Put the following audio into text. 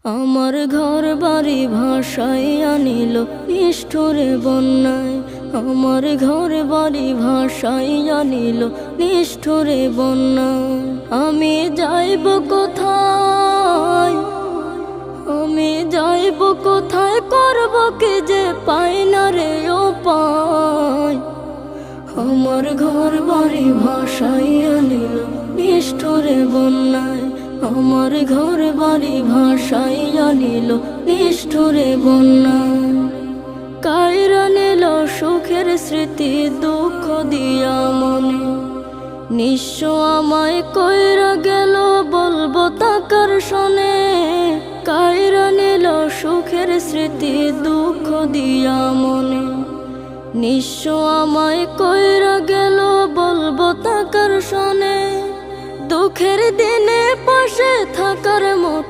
আমার ঘর বাড়ি ভাসাইয়া নিল নিষ্ঠুরে বন্যায়। আমার ঘর বাড়ি ভাসাইয়া নিল নিষ্ঠুরে বন্যায়। আমি যাইব কোথায়, আমি যাইব কোথায়, করব কি যে পাই না রে উপায়। আমার ঘর বাড়ি ভাসাইয়া নিল নিষ্ঠুরে বন্যায়। আমার ঘর বাড়ি ভাসাইয়া নিল নিষ্ঠুরে বন্যায়। কাইরা নিল সুখের স্মৃতি দুঃখ দিয়া মনে। নিঃস্ব আমায় কইরা গেল বলবো তাকার শোনে। কাইরা নিল সুখের স্মৃতি দুঃখ দিয়া মনে। নিঃস্ব আমায় কইরা গেল বলবো তাকার শোনে। দুঃখের দিনে পাশে থাকার মতো